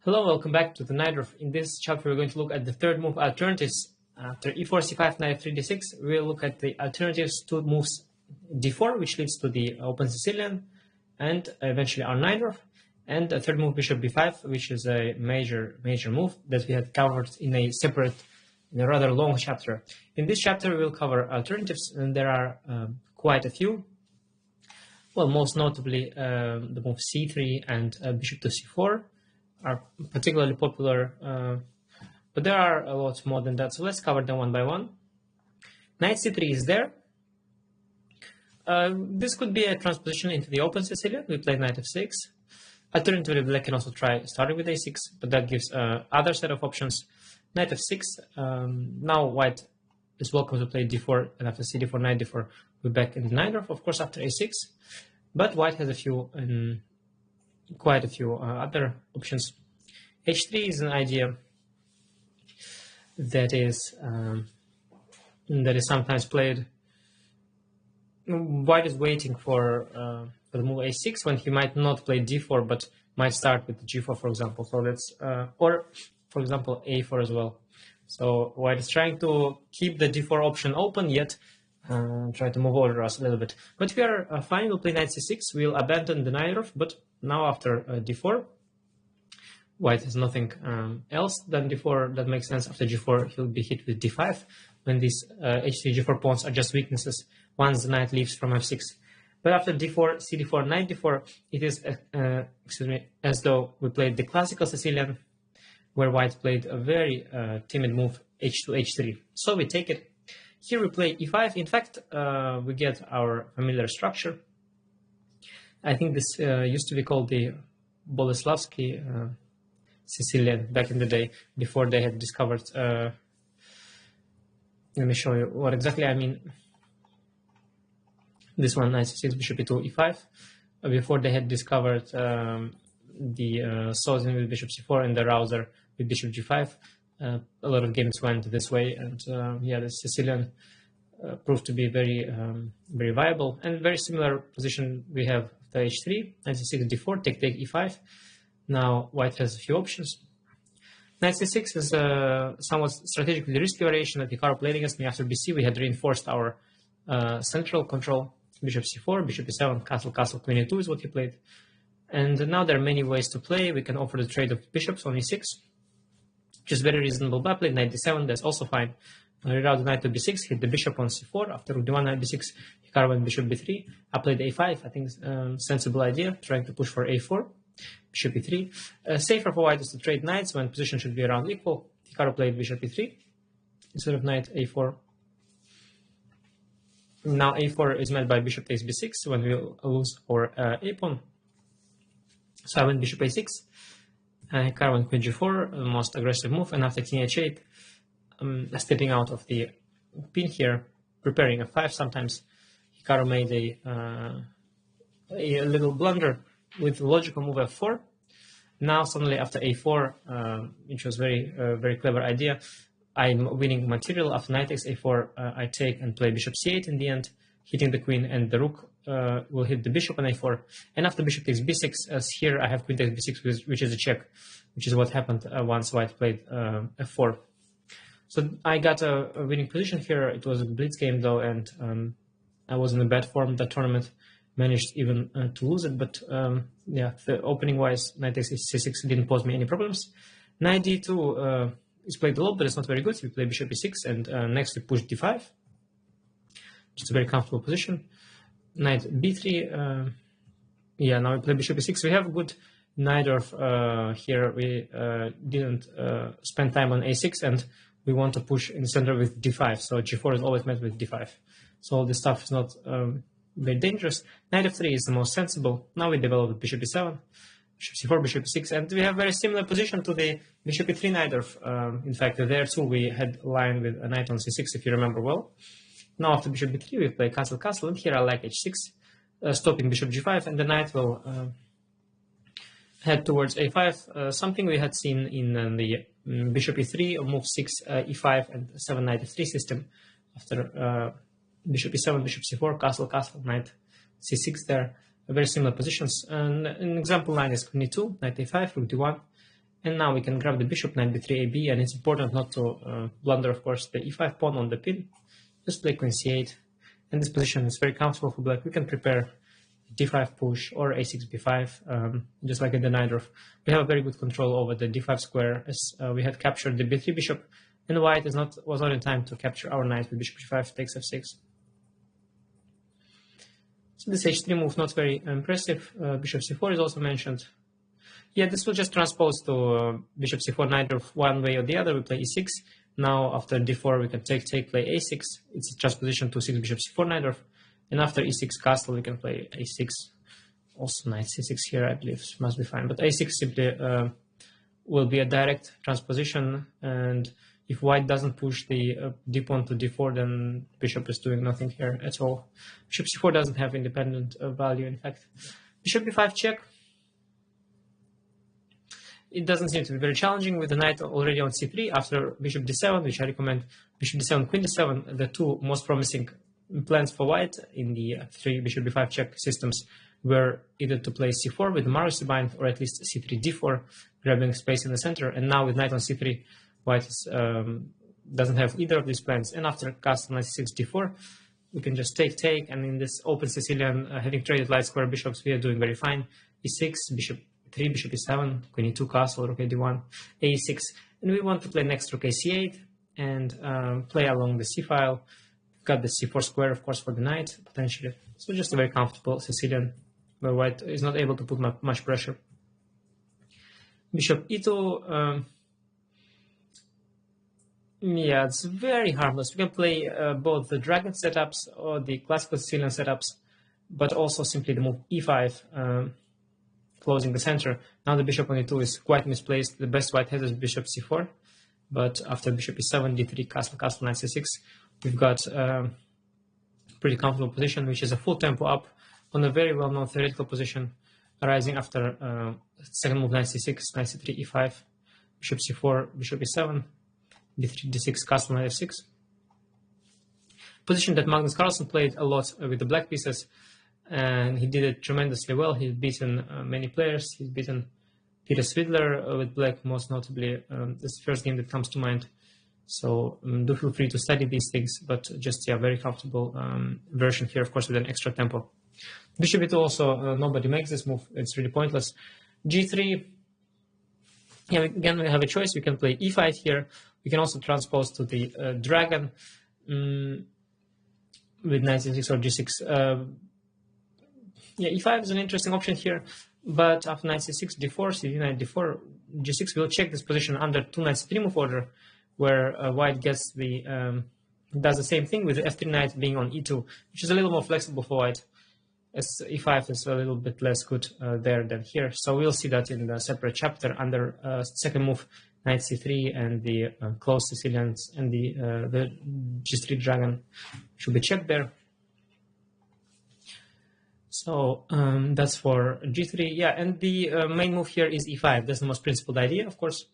Hello, welcome back to the Night. In this chapter, we're going to look at the third move alternatives. After e4, c5, knight f3, d6, we'll look at the alternatives to moves d4, which leads to the open Sicilian, and eventually our knight. And the third move, bishop b5, which is a major move that we had covered in a rather long chapter. In this chapter, we will cover alternatives, and there are quite a few. Well, most notably, the move c3 and bishop to c4 are particularly popular, but there are a lot more than that. So let's cover them one by one. Knight c3 is there. This could be a transposition into the open Sicilian. We play knight f6. Alternatively, black can also try starting with a6, but that gives other set of options. Knight f6. Now white is welcome to play d4, and after c4, knight d4, we're back in the knight, of course, after a6. But white has quite a few other options. h3 is an idea that is sometimes played. White is waiting for the move a6 when he might not play d4, but might start with g4, for example. So let's or for example a4 as well. So white is trying to keep the d4 option open, yet try to move over us a little bit. But we are fine. We'll play knight c6. We'll abandon the knight, but now after d4, white has nothing else than d4 that makes sense. After g4, he'll be hit with d5 when these h3, g4 pawns are just weaknesses once the knight leaves from f6. But after d4, cd4, knight d4, it is as though we played the classical Sicilian, where white played a very timid move h2, h3. So we take it. Here we play e5. In fact, we get our familiar structure. I think this used to be called the Boleslavsky Sicilian back in the day, before they had discovered. Let me show you what exactly I mean. This one, knight c6, bishop e2, e5. Before they had discovered the Sozin with bishop c4 and the Rouser with bishop g5. A lot of games went this way, and yeah, the Sicilian proved to be very viable. And very similar position we have the h3, knight c6, d4, take e5. Now white has a few options. Knight c6 is a somewhat strategically risky variation that Hikaru played against me. After bc, we had reinforced our central control. Bishop c4, bishop e7, castle, castle, queen e2 is what he played. And now there are many ways to play. We can offer the trade of bishops on e6, which is very reasonable. But I played knight d7, that's also fine. Reroute the knight to b6, hit the bishop on c4. After rook d1, knight b6, Hikaru went bishop b3. I played a5, I think it's a sensible idea, trying to push for a4. Bishop e3. Safer for white is to trade knights when position should be around equal. Hikaru played bishop e3 instead of knight a4. Now a4 is met by bishop takes b6 when we lose our a pawn. So I went bishop a6. Hikaru went queen g4, the most aggressive move, and after king h8, stepping out of the pin here, preparing f5 sometimes, Hikaru made a little blunder with the logical move f4. Now suddenly after a4, which was very clever idea, I'm winning material. After knight takes a4, I take and play bishop c8 in the end, hitting the queen, and the rook will hit the bishop on a4. And after bishop takes b6, as here I have queen takes b6, which is a check, which is what happened once white played f4. So I got a winning position here. It was a blitz game though, and I was in a bad form that tournament. Managed even to lose it, but yeah, the opening wise, knight takes c6 didn't pose me any problems. Knight d2 is played a lot, but it's not very good. So we play bishop e6, and next we push d5. Just a very comfortable position. Knight b3. Yeah, now we play bishop e6. We have a good knight here. We didn't spend time on a6, and we want to push in the center with d5. So g4 is always met with d5. So all this stuff is not very dangerous. Knight f3 is the most sensible. Now we develop bishop e7, bishop c4, bishop e6, and we have very similar position to the bishop e3 knight. In fact, there too we had a line with a knight on c6, if you remember well. Now after bishop b3, we play castle, castle, and here I like h6, stopping bishop g5, and the knight will head towards a5, something we had seen in the bishop e3, move 6, e5, and 7 knight f3 system. After bishop e7, bishop c4, castle, castle, knight c6 there. Very similar positions. And an example line is queen e2, knight a5, rook d1, And now we can grab the bishop, knight b3 ab, and it's important not to blunder, of course, the e5 pawn on the pin. Just play queen c8, and this position is very comfortable for black. We can prepare d5 push or a6 b5, just like in the Najdorf. We have a very good control over the d5 square, as we had captured the b3 bishop, and white was not in time to capture our knight with bishop g5 takes f6. So this h3 move not very impressive. Bishop c4 is also mentioned. Yeah, this will just transpose to bishop c4 Najdorf one way or the other. We play e6. Now after d4 we can take, play a6. It's a transposition to 6 bishop c4 Najdorf. And after e6 castle we can play a6. Also knight c6 here, I believe, must be fine. But a6 simply will be a direct transposition, and if white doesn't push the d pawn to d4, then bishop is doing nothing here at all. Bishop c4 doesn't have independent value, in fact. Bishop b5 check. It doesn't seem to be very challenging with the knight already on c3 after bishop d7, which I recommend bishop d7, queen d7, the two most promising plans for white in the three bishop b5 check systems were either to play c4 with the Marusi bind or at least c3 d4, grabbing space in the center. And now with knight on c3, white doesn't have either of these plans. And after castle knight c6 d4, we can just take, and in this open Sicilian, having traded light square bishops, we are doing very fine. e6, bishop 3, bishop e7, queen e2, castle, rook d1, a6, and we want to play next rook ac8 and play along the c file. Got the c4 square, of course, for the knight potentially. So just a very comfortable Sicilian where white is not able to put much pressure. Bishop e2. Yeah, it's very harmless. We can play both the dragon setups or the classical Sicilian setups, but also simply the move e5. Closing the center. Now the bishop on e2 is quite misplaced. The best white has is bishop c4, but after bishop e7, d3, castle, knight c6, we've got a pretty comfortable position, which is a full tempo up on a very well-known theoretical position, arising after second move, knight c6, knight c3, e5, bishop c4, bishop e7, d3, d6, castle, knight f6. Position that Magnus Carlsen played a lot with the black pieces, and he did it tremendously well. He's beaten many players. He's beaten Peter Svidler with black, most notably. This is the first game that comes to mind. So do feel free to study these things, but just, yeah, very comfortable version here, of course, with an extra tempo. Bishop e2 also, nobody makes this move. It's really pointless. g3, yeah, again, we have a choice. We can play e5 here. We can also transpose to the dragon with knight c6 or g6. Yeah, e5 is an interesting option here, but after knight c6, d4, cd knight d4, g6 will check this position under 2 knights 3 move order, where white gets the does the same thing with the f3 knight being on e2, which is a little more flexible for white, as e5 is a little bit less good there than here. So we'll see that in the separate chapter under second move, knight c3, and the closed Sicilians and the g3 dragon should be checked there. So that's for g3, yeah, and the main move here is e5. That's the most principled idea, of course.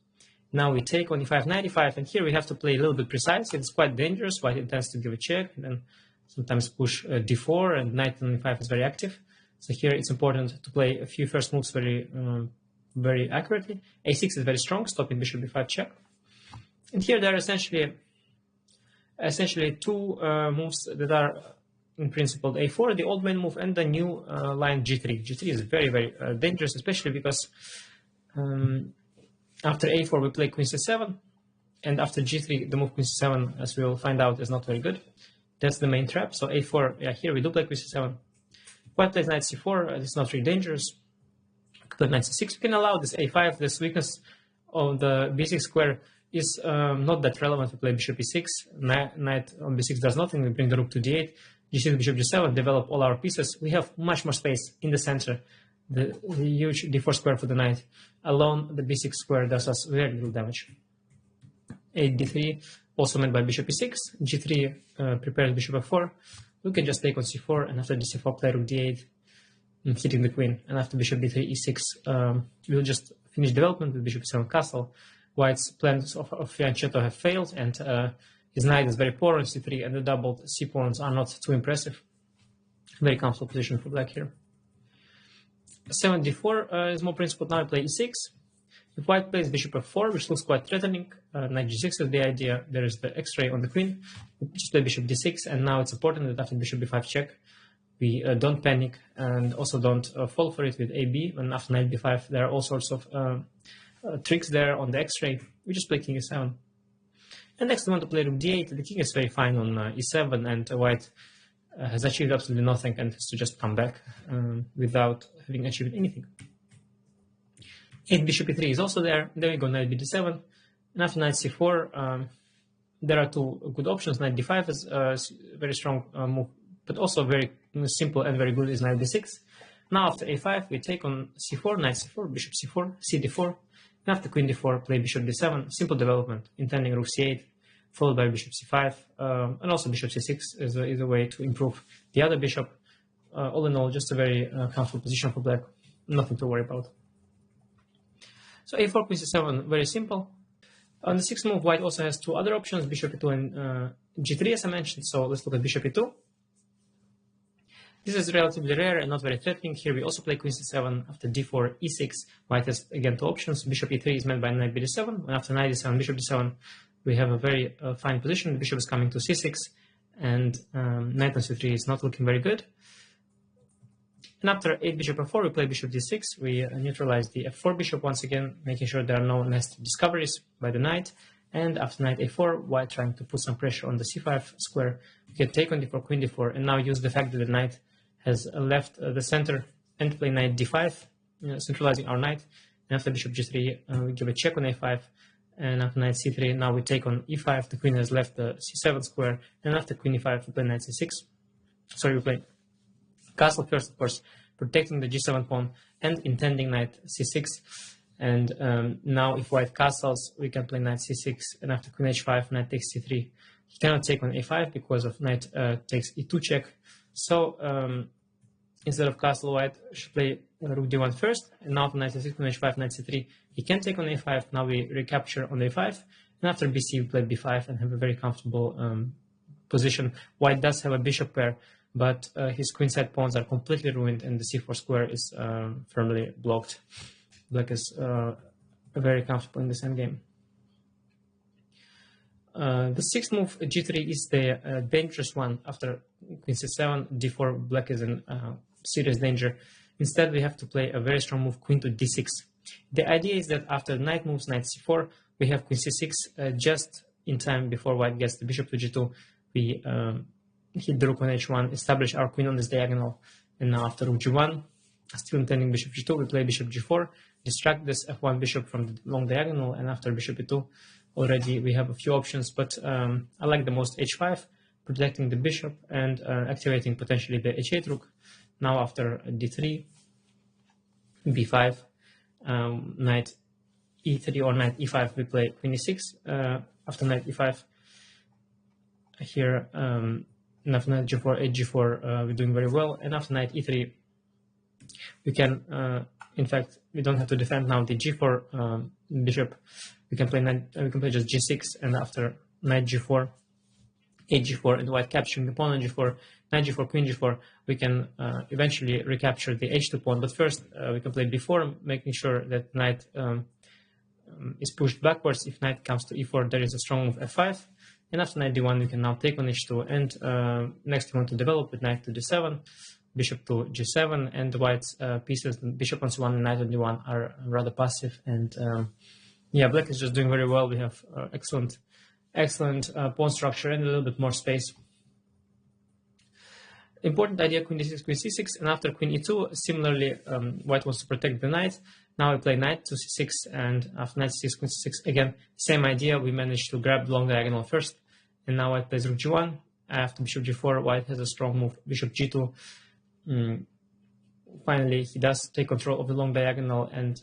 Now we take on e5, knight e5, and here we have to play a little bit precise. It's quite dangerous. White intends to give a check, and then sometimes push d4, and knight on e5 is very active. So here it's important to play a few first moves very accurately. a6 is very strong, stopping bishop b5 check. And here there are essentially two moves that are in principle a4, the old main move, and the new line g3. g3 is very, very dangerous, especially because after a4 we play queen c7, and after g3 the move queen c7, as we will find out, is not very good. That's the main trap. So a4, yeah, here we do play queen c7. White plays knight c4, it's not really dangerous. Play knight c6, we can allow this a5, this weakness of the b6 square is not that relevant. We play bishop e6, knight on b6 does nothing, we bring the rook to d8, g6, bishop g7, develop all our pieces. We have much more space in the center. The huge d4 square for the knight. Alone, the b6 square does us very little damage. d3, also met by bishop e6. g3 prepares bishop f4. We can just take on c4, and after d4 play rook d8, hitting the queen. And after bishop d3, e6, we'll just finish development with bishop e7 castle. White's plans of fianchetto have failed, and his knight is very poor on c3, and the doubled c-pawns are not too impressive. Very comfortable position for black here. 7 d4 is more principled. Now I play e6. If white plays bishop f4, which looks quite threatening, knight g6 is the idea. There is the x-ray on the queen. We just play bishop d6, and now it's important that after bishop b5 check, we don't panic and also don't fall for it with ab. And after knight b5, there are all sorts of tricks there on the x-ray. We just play king e7. And next we want to play rook d8. The king is very fine on e7, and white has achieved absolutely nothing and has to just come back without having achieved anything. 8 bishop e3 is also there. Then we go knight bd7, and after knight c4, there are two good options. Knight d5 is a very strong move, but also very simple and very good is knight d6. Now after a5, we take on c4, knight c4, bishop c4, cd4, and after queen d4, play bishop d7. Simple development, intending rook c8, followed by bishop c5, and also bishop c6 is a way to improve the other bishop. All in all, just a very comfortable position for black, nothing to worry about. So a4, queen c7, very simple. On the sixth move, white also has two other options, bishop e2 and g3 as I mentioned. So let's look at bishop e2. This is relatively rare and not very threatening. Here we also play queen c7. After d4, e6, white has again two options. Bishop e3 is met by knight bd7, and after knight d7, bishop d7, we have a very fine position. The bishop is coming to c6, and knight on c3 is not looking very good. And after 8 bishop f4, we play bishop d6. We neutralize the f4 bishop once again, making sure there are no nested discoveries by the knight. And after knight a4, white trying to put some pressure on the c5 square. We can take on d4, queen d4, and now use the fact that the knight has left the center and play knight d5, centralizing our knight. And after bishop g3, we give a check on a5. And after knight c3, now we take on e5. The queen has left the c7 square. And after queen e5, we play knight c6. Sorry, we play castle first, of course, protecting the g7 pawn and intending knight c6. And now if white castles, we can play knight c6. And after queen h5, knight takes c3. He cannot take on a5 because of knight takes e2 check. So instead of castle, white should play rook d1 first. And now after knight c6, queen h5, knight c3, he can take on a5. Now we recapture on a5. And after bc, we play b5 and have a very comfortable position. White does have a bishop pair, but his queenside pawns are completely ruined, and the c4 square is firmly blocked. Black is very comfortable in this endgame. The sixth move, g3, is the dangerous one. After queen c7, d4, black is in serious danger. Instead, we have to play a very strong move, queen to d6. The idea is that after knight moves knight c4, we have queen c6 just in time before white gets the bishop to g2. We hit the rook on h1, establish our queen on this diagonal, and now after rook g1, still intending bishop g2, we play bishop g4, distract this f1 bishop from the long diagonal, and after bishop e2, already we have a few options, but I like the most h5, protecting the bishop and activating potentially the h8 rook. Now after d3, b5, knight e3 or knight e5, we play queen e6. After knight e5, here, and after knight g4, h4, we're doing very well. And after knight e3, we can, in fact, we don't have to defend now the g4 bishop. We can play just g6, and after knight g4, h4, and white capturing the pawn on g4, knight g4, queen g4, we can eventually recapture the h2 pawn. But first, we can play b4, making sure that knight is pushed backwards. If knight comes to e4, there is a strong move f5. And after knight d1, we can now take on h2. And next, we want to develop with knight to d7, bishop to g7, and white's pieces, bishop on c1 and knight on d1, are rather passive. And yeah, black is just doing very well. We have excellent pawn structure and a little bit more space. Important idea, queen d6, queen c6, and after queen e2, similarly, white wants to protect the knight. Now we play knight to c6, and after knight c6, queen c6, again, same idea. We managed to grab the long diagonal first, and now white plays rook g1. After bishop g4, white has a strong move, bishop g2. Finally, he does take control of the long diagonal, and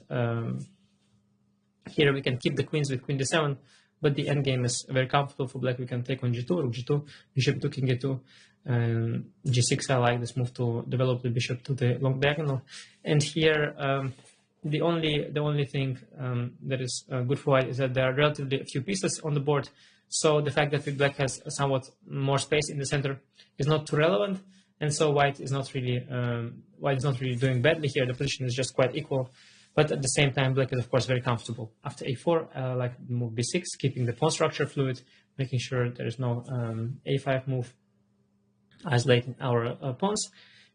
here we can keep the queens with queen d7, but the endgame is very comfortable for black. We can take on g2, rook g2, bishop to king g2, g6. I like this move to develop the bishop to the long diagonal. And here, the only thing that is good for white is that there are relatively few pieces on the board. So the fact that black has somewhat more space in the center is not too relevant, and so white is not really doing badly here. The position is just quite equal. but at the same time, black is of course very comfortable. After a4, I like move b6, keeping the pawn structure fluid, making sure there is no a5 move, isolating our pawns.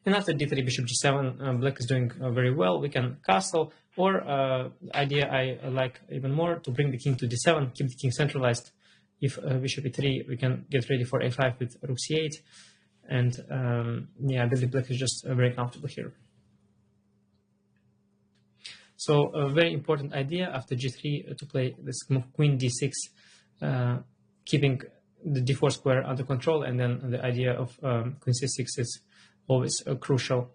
And after d3, bishop g7, black is doing very well. We can castle, or idea I like even more, to bring the king to d7, keep the king centralized. If bishop e3, we can get ready for a5 with rook c8. And yeah, I believe black is just very comfortable here. So a very important idea after g3 to play this move queen d6, keeping the d4 square under control, and then the idea of queen c6 is always crucial.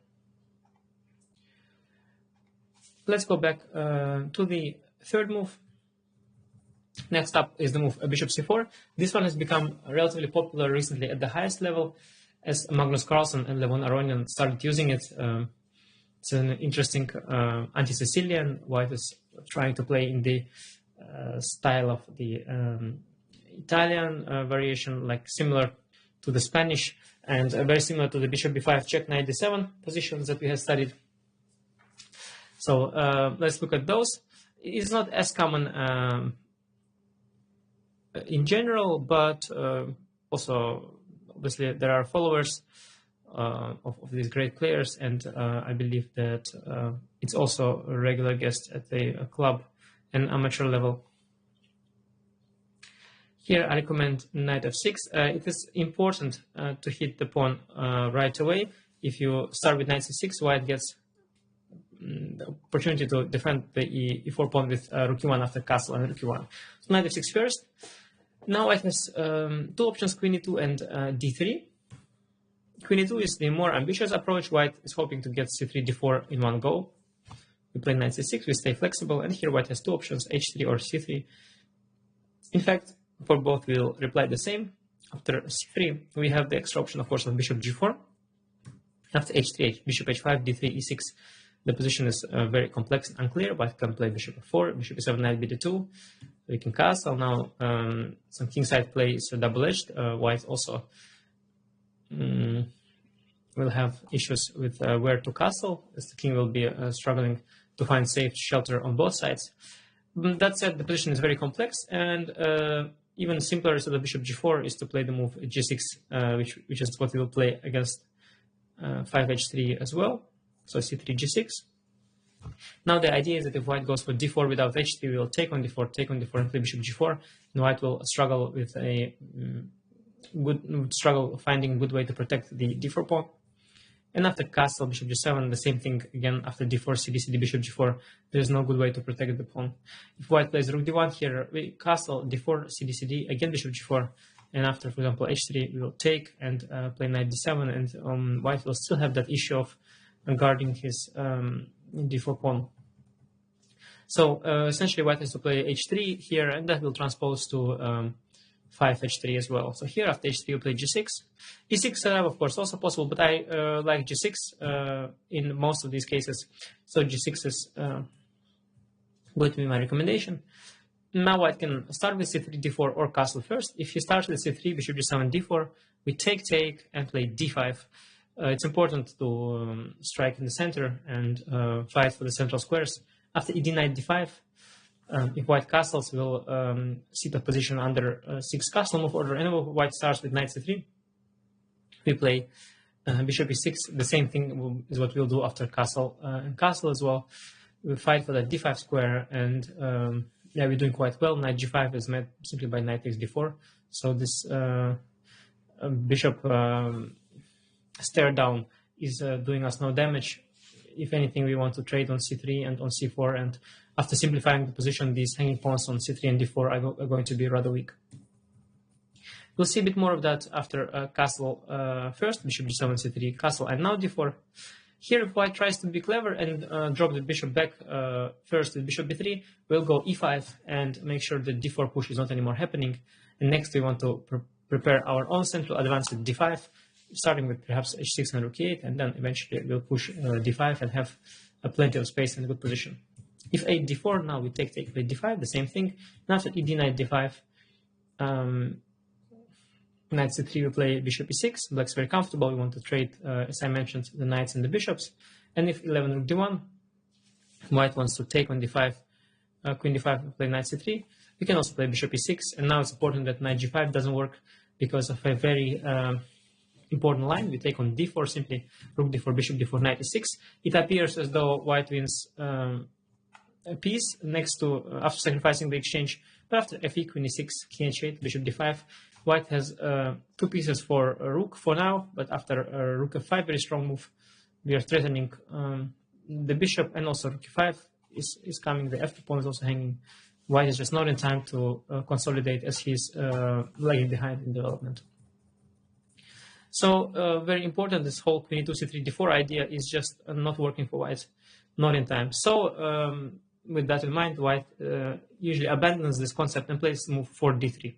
Let's go back to the third move. Next up is the move bishop c4. This one has become relatively popular recently at the highest level, as Magnus Carlsen and Levon Aronian started using it. It's an interesting anti-Sicilian. White is trying to play in the style of the Italian variation, like similar to the Spanish, and very similar to the bishop b5 check knight d7 positions that we have studied. So let's look at those. It's not as common in general, but also obviously there are followers of these great players, and I believe that it's also a regular guest at the club and amateur level. Here I recommend knight f6. It is important to hit the pawn right away. If you start with knight c6, white gets the opportunity to defend the e4 pawn with rook e1 after castle and rook e1. So knight f6 first. Now white has two options, queen e2 and d3. Queen e2 is the more ambitious approach. White is hoping to get c3, d4 in one go. We play knight c6, we stay flexible, and here white has two options, h3 or c3. In fact, for both we'll reply the same. After c3, we have the extra option, of course, of bishop g4. After h3, bishop h5, d3, e6. The position is very complex and unclear. White can play bishop f4, bishop e7, knight bd2. We can castle. Now some kingside play is double-edged. White also will have issues with where to castle, as the king will be struggling to find safe shelter on both sides. That said, the position is very complex, and even simpler instead of bishop g4 is to play the move g6, which is what we will play against 5h3 as well. So c3, g6. Now the idea is that if white goes for d4 without h3, we will take on d4, and play bishop g4, and white will struggle with a finding a good way to protect the d4 pawn. And after castle, bishop g7, the same thing again. After d4, cd, bishop g4, there is no good way to protect the pawn. If white plays rook d1 here, we castle, d4, cd, again bishop g4, and after, for example, h3, we will take and play knight d7, and white will still have that issue of guarding his d4 pawn. So essentially white has to play h3 here, and that will transpose to 5h3 as well. So here after h3 we play g6. e6 setup of course also possible, but I like g6 in most of these cases. So g6 is going to be my recommendation. Now white can start with c3, d4 or castle first. If he starts with c3, bishop g7, d4, we take, and play d5. It's important to strike in the center and fight for the central squares. After ed knight d5, if white castles, we'll see the position under 6 castle move order. And if white starts with knight c3, we play bishop e6. The same thing is what we'll do after castle and castle as well. We fight for the d5 square, and yeah, we're doing quite well. Knight g5 is met simply by knight takes d4. So this bishop stare down is doing us no damage. If anything, we want to trade on c3 and on c4, and after simplifying the position, these hanging pawns on c3 and d4 are going to be rather weak. We'll see a bit more of that after castle first, bishop g7, c3, castle, and now d4. Here, if white tries to be clever and drop the bishop back first with bishop b3, we'll go e5 and make sure the d4 push is not anymore happening. And next, we want to prepare our own central advance with d5, starting with perhaps h6 and rook e8, and then eventually we'll push d5 and have plenty of space and a good position. If a d4, now we take play d5, the same thing. And after ed knight d5, knight c3, we play bishop e6. Black's very comfortable. We want to trade, as I mentioned, the knights and the bishops. And if 11 rook d1, White wants to take on d5, queen d5, and play knight c3. We can also play bishop e6, and now it's important that knight g5 doesn't work because of a very important line. We take on d4 simply, rook d4, bishop d4, knight e6. It appears as though white wins a piece next to after sacrificing the exchange, but after fe, queen e6, king h8, bishop d5, white has 2 pieces for rook for now, but after rook f5, very strong move, we are threatening the bishop, and also rook e5 is coming, the f2 pawn is also hanging. White is just not in time to consolidate as he's lagging behind in development. So very important, this whole queen e2, c3, d4 idea is just not working for white, not in time. So with that in mind, white usually abandons this concept and plays move 4 d3.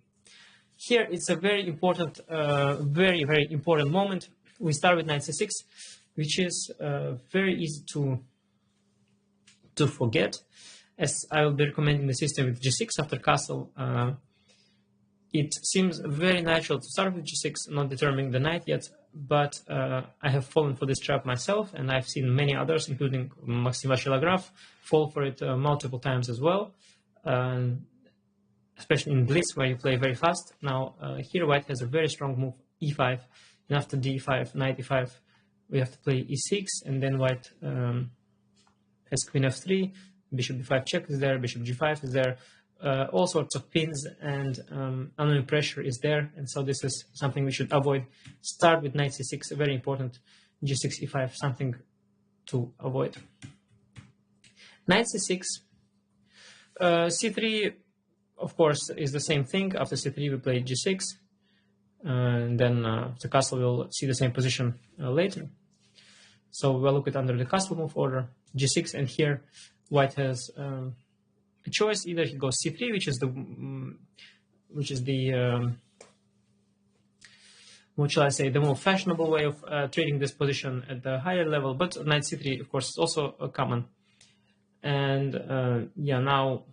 Here it's a very important, very important moment. We start with knight c6, which is very easy to forget, as I will be recommending the system with g6 after castle. It seems very natural to start with g6, not determining the knight yet, but I have fallen for this trap myself, and I've seen many others, including Maxim Vachier-Lagrave, fall for it multiple times as well, especially in blitz, where you play very fast. Now, here white has a very strong move, e5, and after d5, knight e5, we have to play e6, and then white has queen f3, bishop d5 check is there, bishop g5 is there, all sorts of pins and unknown pressure is there, and so this is something we should avoid. Start with knight c6, very important, g6, e5, something to avoid. Knight c6, c3, of course, is the same thing. After c3, we play g6, and then the castle will see the same position later. So we'll look at under the castle move order, g6, and here white has a choice. Either he goes c3, which is the what shall I say, the more fashionable way of treating this position at the higher level, but knight c3, of course, is also common. And yeah, now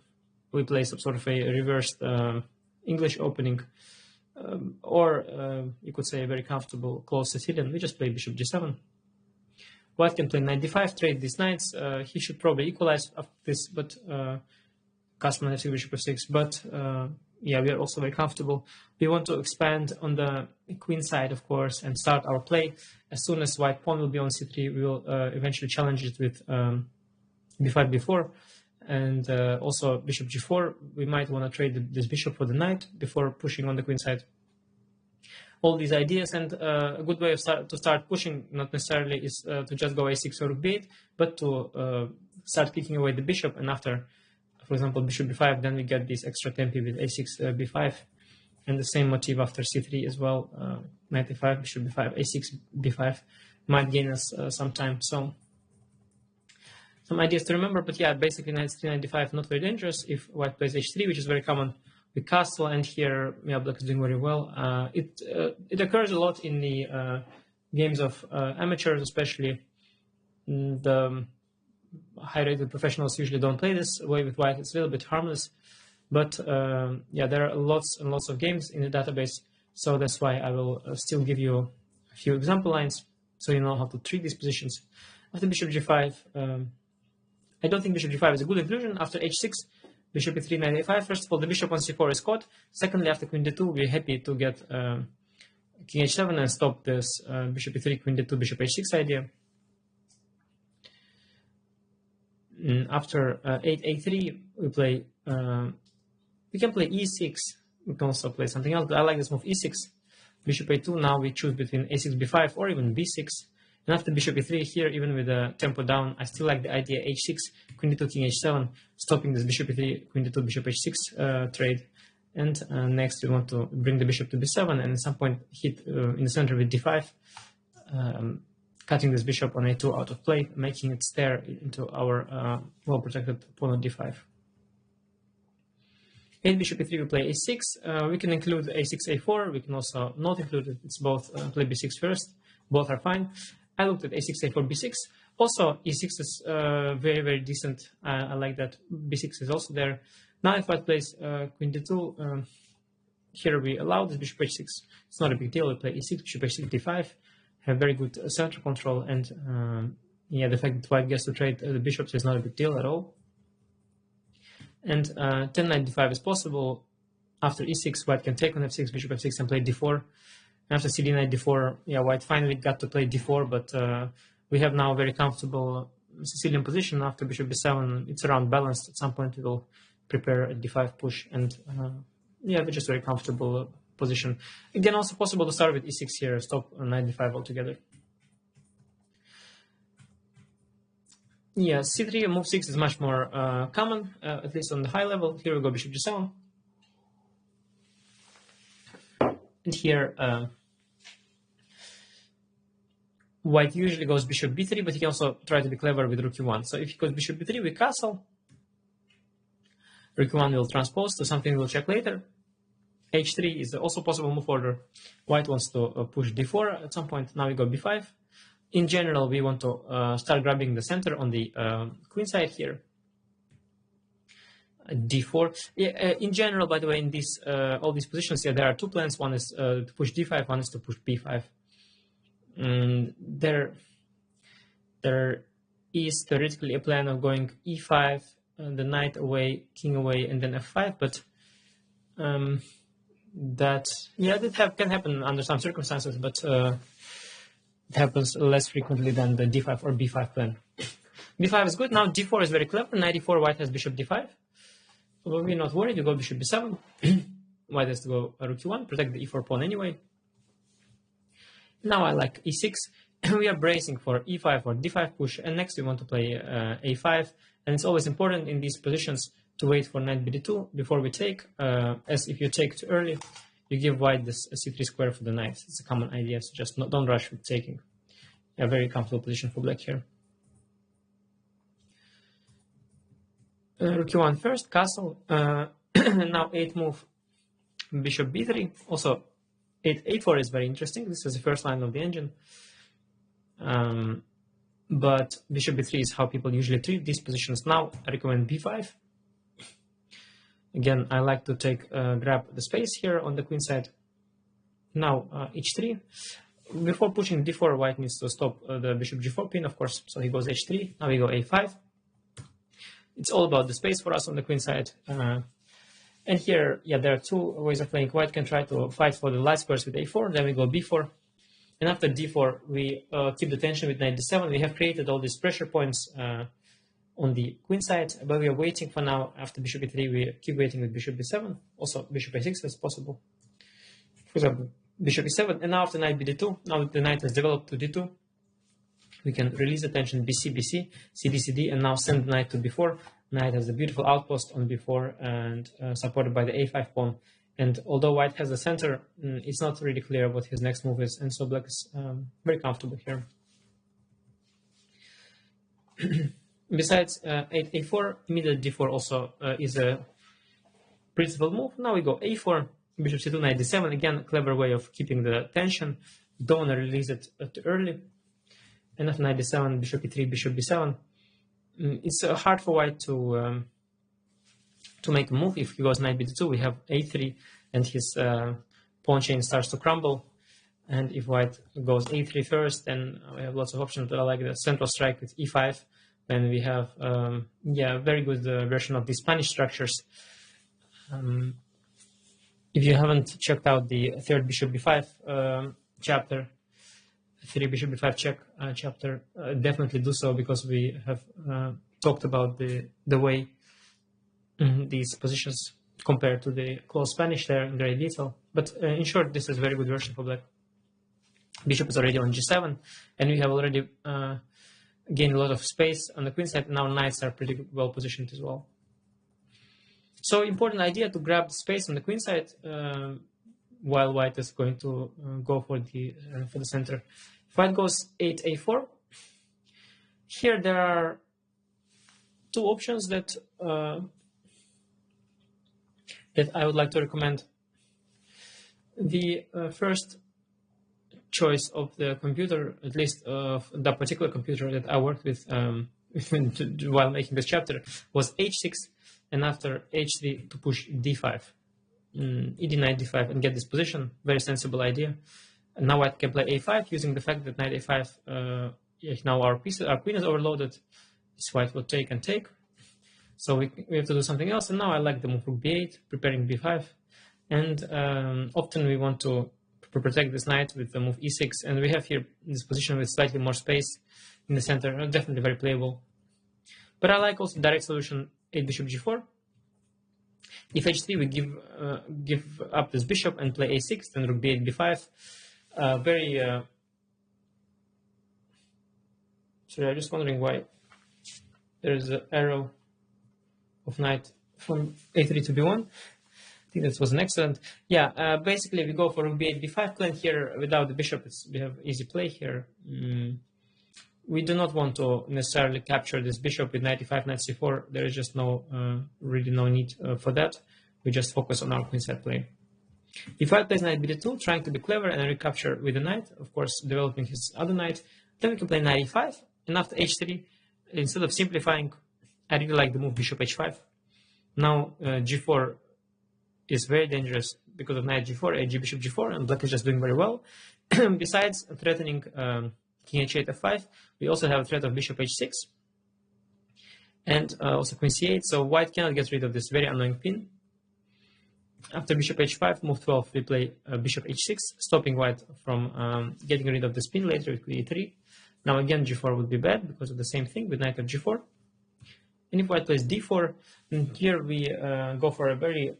we play some sort of a reversed English opening, or you could say a very comfortable close Sicilian. We just play bishop g7. White can play knight d5, trade these knights. He should probably equalize after this, but castle knight f6, bishop f6. But yeah, we are also very comfortable. We want to expand on the queen side, of course, and start our play. As soon as white pawn will be on c3, we will eventually challenge it with b5, b4, and also bishop g4. We might want to trade this bishop for the knight before pushing on the queen side. All these ideas, and a good way of to start pushing, not necessarily is to just go a6 or rook b8, but to start kicking away the bishop, and after, for example, bishop b5, then we get this extra tempi with a6, b5, and the same motif after c3 as well, knight a5, bishop b5, a6, b5, might gain us some time. So some ideas to remember, but yeah, basically knight c3, knight d5, not very dangerous if white plays h3, which is very common with castle, and here yeah, black is doing very well. It occurs a lot in the games of amateurs, especially. The high-rated professionals usually don't play this way with white. It's a little bit harmless, but yeah, there are lots and lots of games in the database, so that's why I will still give you a few example lines so you know how to treat these positions. After bishop g5, I don't think bishop g5 is a good inclusion. After h6, bishop e3, knight a5. First of all, the bishop on c4 is caught. Secondly, after queen d2, we're happy to get king h7 and stop this bishop e3, queen d2, bishop h6 idea. After 8a3, we play. We can play e6. We can also play something else, but I like this move e6. Bishop a2. Now we choose between a6, b5, or even b6. And after bishop e3 here, even with the tempo down, I still like the idea h6, queen d2, king h7, stopping this bishop e3, queen d2, bishop h6 trade. And next we want to bring the bishop to b7, and at some point hit in the center with d5, cutting this bishop on a2 out of play, making it stare into our well-protected pawn on d5. 8 bishop e3, we play a6. We can include a6, a4. We can also not include it. It's both play b6 first. Both are fine. I looked at a6, a4, b6. Also, e6 is very decent. I like that. b6 is also there. Now, if white plays queen d2, here we allow this bishop h6. It's not a big deal. We play e6, bishop h6, d5. Have very good center control, and yeah, the fact that white gets to trade the bishops is not a big deal at all. And 10 knight d5 is possible. After e6, white can take on f6, bishop f6, and play d4. And after cd knight d4, yeah, white finally got to play d4, but we have now a very comfortable Sicilian position. After bishop b7, it's around balanced. At some point, we will prepare a d5 push, and yeah, we're just very comfortable position. Again, also possible to start with e6 here, stop knight d5 altogether. Yeah, c3 move 6 is much more common, at least on the high level. Here we go bishop g7. And here, white usually goes bishop b3, but he can also try to be clever with rook e1. So if he goes bishop b3, we castle. Rook e1 will transpose to something we'll check later. h3 is also possible move order. White wants to push d4 at some point. Now we go b5. In general, we want to start grabbing the center on the queen side here. d4. Yeah, in general, by the way, in this all these positions here, there are two plans. One is to push d5, one is to push b5. There is theoretically a plan of going e5, the knight away, king away, and then f5, but that can happen under some circumstances, but it happens less frequently than the d5 or b5 plan. b5 is good. Now d4 is very clever. Knight e4, white has bishop d5. Well, we're not worried. You go bishop b7. White has to go rook e1, protect the e4 pawn anyway. Now I like e6. We are bracing for e5 or d5 push, and next we want to play a5. And it's always important in these positions to wait for knight bd2 before we take, as if you take too early, you give white this c3 square for the knight. It's a common idea, so just don't rush with taking. A very comfortable position for black here. Rook e1 first, castle. Now 8 move, bishop b3. Also, 8a4 is very interesting. This is the first line of the engine. But bishop b3 is how people usually treat these positions. Now I recommend b5. Again, I like to grab the space here on the queen side. Now h3. Before pushing d4, white needs to stop the bishop g4 pin, of course. So he goes h3. Now we go a5. It's all about the space for us on the queen side. And here, yeah, there are two ways of playing. White can try to fight for the light squares with a4. Then we go b4. And after d4, we keep the tension with knight d7. We have created all these pressure points on the queen side, but we are waiting for now. After bishop e3, we keep waiting with bishop b7. Also, bishop a6 is possible. For example, bishop e7. And now after knight bd2, now the knight has developed to d2. We can release the tension bc, bc, cd, cd, and now send the knight to b4. Knight has a beautiful outpost on b4 and supported by the a5 pawn. And although white has the center, it's not really clear what his next move is. And so black is very comfortable here. Besides 8a4, immediate d4 also is a principal move. Now we go a4, bishop c2, knight d7. Again, a clever way of keeping the tension. Don't want to release it too early. And after knight d7, bishop e3, bishop b7. It's hard for white to make a move. If he goes knight bd2, we have a3, and his pawn chain starts to crumble. And if white goes a3 first, then we have lots of options. But I like the central strike with e5. Then we have very good version of the Spanish structures. If you haven't checked out the third bishop b5 chapter, 3 bishop b5 check chapter, definitely do so, because we have talked about the way these positions compare to the close Spanish there in great detail. But in short, this is a very good version for black. Bishop is already on g7, and we have already gained a lot of space on the queen side. Now knights are pretty well positioned as well. So important idea to grab the space on the queen side while white is going to go for the center. If white goes 8a4, here there are two options that I would like to recommend. The first choice of the computer, at least of the particular computer that I worked with while making this chapter, was h6, and after h3 to push d5. ed knight d5 and get this position. Very sensible idea. And now white can play a5 using the fact that knight a5 now our queen is overloaded. This white will take and take. So we have to do something else. And now I like the move rook b8, preparing b5. And often we want to protect this knight with the move e6. And we have here this position with slightly more space in the center. Definitely very playable. But I like also direct solution 8 bishop g4. If h3, we give up this bishop and play a6, then rook b8, b5. Sorry, I'm just wondering why there is an arrow of knight from a3 to b1. I think that was an accident. Yeah, basically we go for rook b8, b5 plan here without the bishop. We have easy play here. We do not want to necessarily capture this bishop with knight e5, knight c4. There is just really no need for that. We just focus on our queenside play. If white plays knight bd2, trying to be clever and recapture with the knight, of course developing his other knight, then we can play knight e5. And after h3, instead of simplifying, I really like the move bishop h5. Now g4 is very dangerous because of knight g4, g bishop g4, and black is just doing very well. Besides threatening king h8, f5, we also have a threat of bishop h6 and also queen c8, so white cannot get rid of this very annoying pin. After bishop h5, move 12, we play bishop h6, stopping white from getting rid of this pin later with queen e3. Now again g4 would be bad because of the same thing with knight of g4. And if white plays d4, then here we go for a very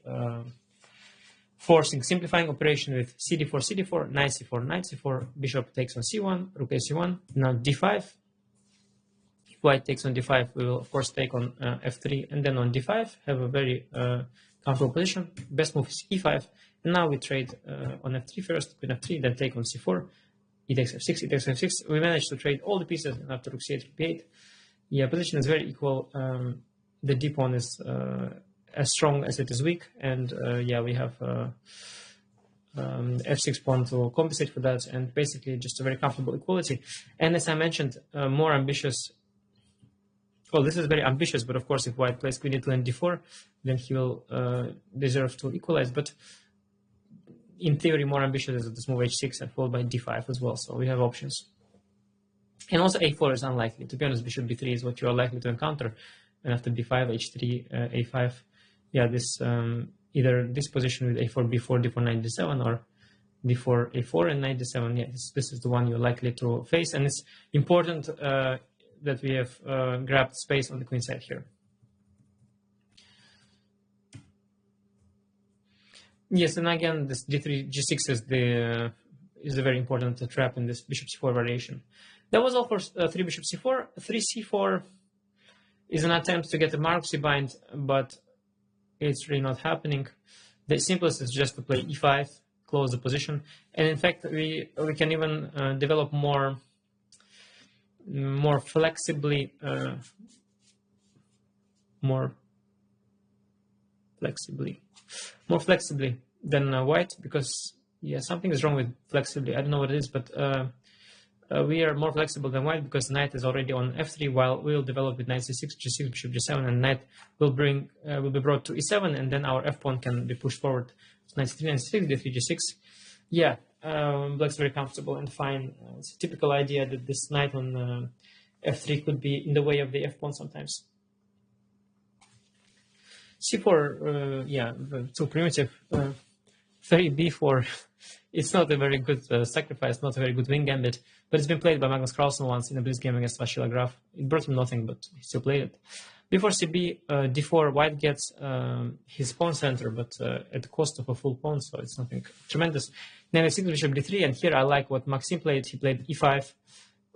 forcing, simplifying operation with cd4, cd4, knight c4, knight c4, bishop takes on c1, rook a c1, now d5. If white takes on d5, we will of course take on f3, and then on d5, have a very comfortable position. Best move is e5, and now we trade on f3 first, queen f3, then take on c4, e takes f6, e takes f6. We managed to trade all the pieces, and after rook c8, rook b8. Yeah, position is very equal. The d pawn is as strong as it is weak, and yeah, we have f6 pawn to compensate for that, and basically just a very comfortable equality. And as I mentioned, more ambitious. Well, this is very ambitious, but of course, if white plays queen e2 and d4, then he will deserve to equalize. But in theory, more ambitious is this move h6 and followed by d5 as well. So we have options. And also a4 is unlikely. To be honest, bishop b3 is what you are likely to encounter. And after b5, h3, a5, yeah, this either this position with a4, b4, d4, knight d7, or d4, a4, and knight d7. Yeah, this is the one you're likely to face. And it's important that we have grabbed space on the queen side here. Yes, and again, this d3, g6 is a very important trap in this bishop c4 variation. That was all for 3 bishop c4. 3 c4 is an attempt to get a Marquis bind, but it's really not happening. The simplest is just to play e5, close the position, and in fact we can even develop more flexibly than white, because yeah, something is wrong with flexibly. I don't know what it is, but we are more flexible than white because knight is already on f3, while we will develop with knight c6, g6, bishop g7, and knight will be brought to e7, and then our f pawn can be pushed forward. So knight c3, knight c6, d3, g6. Yeah, black's very comfortable and fine. It's a typical idea that this knight on f3 could be in the way of the f pawn sometimes. c4, yeah, too primitive. 3b4. It's not a very good sacrifice, not a very good wing gambit, but it's been played by Magnus Carlsen once in a blitz game against Vashila Graf. It brought him nothing, but he still played it. Before cb, d4, white gets his pawn center, but at the cost of a full pawn, so it's nothing tremendous. Then f6, bishop d3, and here I like what Maxim played. He played e5.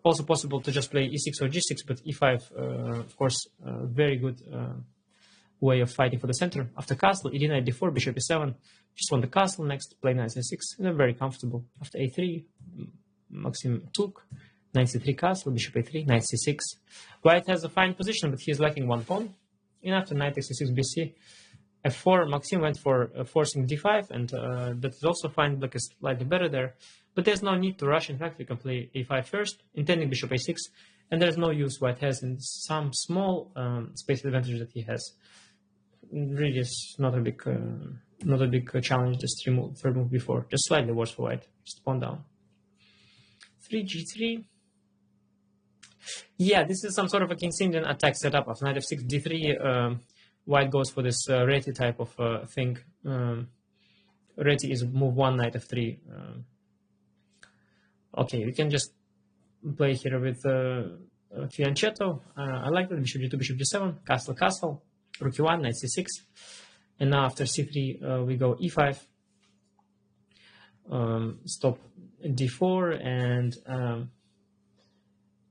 Also possible to just play e6 or g6, but e5, of course, very good way of fighting for the center. After castle, e knight d4, bishop e7, just won the castle. Next, play knight c6, and they're very comfortable. After a3, Maxim took, knight c3 castle, bishop a3, knight c6. White has a fine position, but he is lacking one pawn. And after knight takes c6, bc, f4, Maxim went for forcing d5, and that is also fine. Black is slightly better there, but there's no need to rush. In fact, we can play a5 first, intending bishop a6, and there's no use white has in some small space advantage that he has. Really is not a big challenge. This third move before, just slightly worse for white. Just pawn down. 3 g3. Yeah, this is some sort of a King's Indian attack setup of knight f6, d3. White goes for this Reti type of thing. Reti is move one, knight f3. Okay, we can just play here with fianchetto. I like that. Bishop g2, bishop g7, castle, castle, rook e1, knight c6. And now after c3, we go e5. Stop d4, and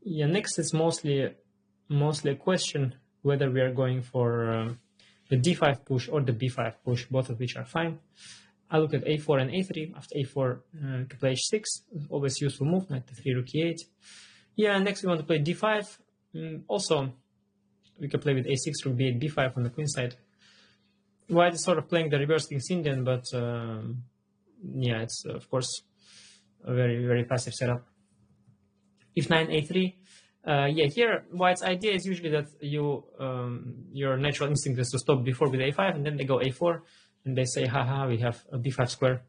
yeah, next is mostly a question whether we are going for the d5 push or the b5 push, both of which are fine. I look at a4 and a3. After a4, to play h6, always useful move, knight to3, rook e8. Yeah, next we want to play d5. Also, we can play with a6, rook b8, b5 on the queen side. White is sort of playing the reverse King's Indian, but yeah, it's of course a very, very passive setup. If9, a3. Yeah, here White's idea is usually that your natural instinct is to stop b4 with a5, and then they go a4, and they say, haha, we have a b5 square,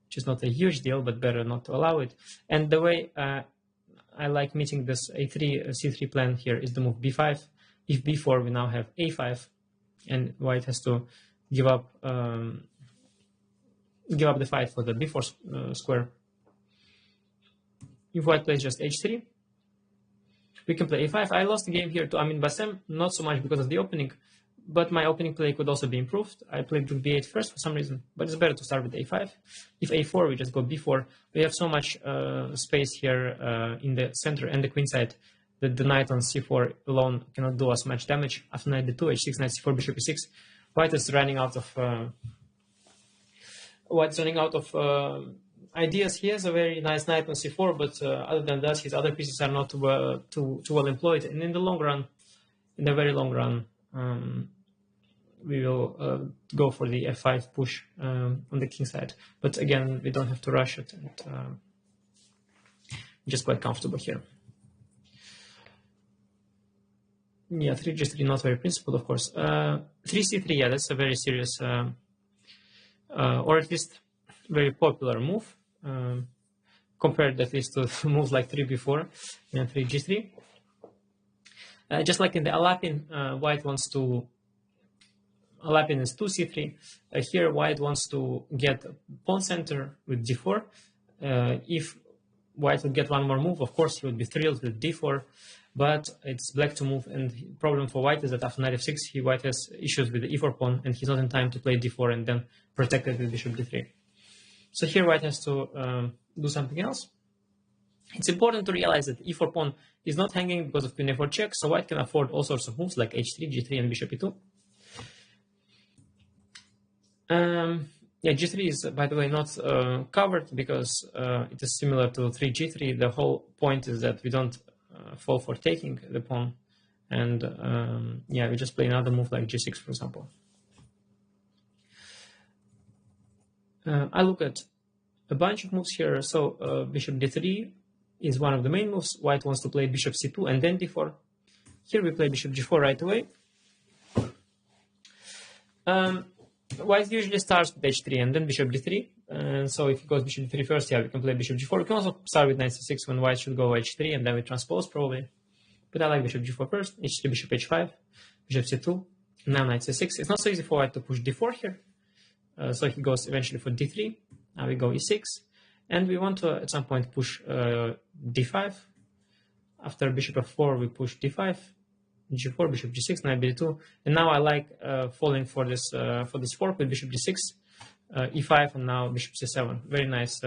which is not a huge deal, but better not to allow it. And the way I like meeting this a3, c3 plan here is the move b5. If b4, we now have a5, and White has to give up the fight for the b4 square. If White plays just h3, we can play a5. I lost the game here to Amin Bassem, not so much because of the opening, but my opening play could also be improved. I played rook b8 first for some reason, but it's better to start with a5. If a4, we just go b4. We have so much space here in the center and the queen side that the knight on c4 alone cannot do us much damage. After knight d2, h6, knight c4, bishop e6, White is running out of ideas. He has a very nice knight on c4, but other than that, his other pieces are not too well employed. And in the long run, in the very long run, we will go for the f5 push on the king side. But again, we don't have to rush it, and just quite comfortable here. Yeah, 3g3 not very principled, of course. 3c3, yeah, that's a very serious, or at least very popular move, compared at least to moves like 3b4 and 3g3. Just like in the Alapin, White wants to. Alapin is 2c3. Here, White wants to get pawn center with d4. If White would get one more move, of course, he would be thrilled with d4. But it's black to move, and the problem for White is that after knight f6, White has issues with the e4 pawn, and he's not in time to play d4 and then protect it with bishop d3. So here White has to do something else. It's important to realize that e4 pawn is not hanging because of queen a4 check, so White can afford all sorts of moves like h3, g3, and bishop e2. Yeah, g3 is, by the way, not covered because it is similar to 3g3. The whole point is that we don't fall for taking the pawn, and yeah, we just play another move like g6, for example. I look at a bunch of moves here. So bishop d3 is one of the main moves. White wants to play bishop c2 and then d4. Here we play bishop g4 right away. White usually starts with h3 and then bishop d3. And so if he goes bishop d3 first, yeah, we can play bishop g4. We can also start with knight c6 when White should go h3, and then we transpose probably. But I like bishop g4 first, h3, bishop h5, bishop c2, now knight c6. It's not so easy for White to push d4 here. So he goes eventually for d3. Now we go e6. And we want to, at some point, push d5. After bishop f4, we push d5, g4, bishop g6, knight b2. And now I like falling for this fork with bishop d6, e5, and now bishop c7. Very nice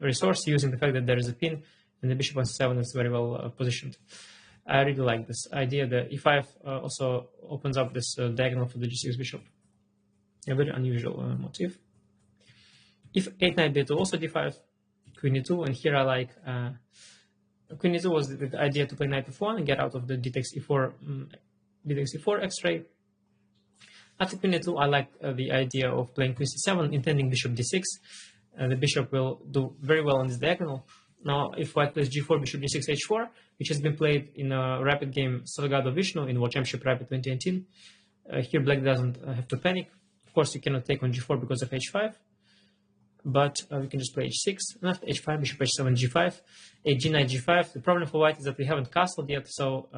resource, using the fact that there is a pin, and the bishop on c7 is very well positioned. I really like this idea. The e5 also opens up this diagonal for the g6 bishop. A very unusual motif. If 8 knight b2, also d5, queen e2, and here I like queen e2 was the idea to play knight f1 and get out of the d takes e4 x-ray. After queen e2, I like the idea of playing queen c7, intending bishop d6. The bishop will do very well on this diagonal. Now, if White plays g4, bishop d6, h4, which has been played in a rapid game Salgado Vishnu in World Championship Rapid 2018, here Black doesn't have to panic. Of course, you cannot take on g4 because of h5. but we can just play h6, and after h5, bishop h7, g5, h g9, g5. The problem for white is that we haven't castled yet, so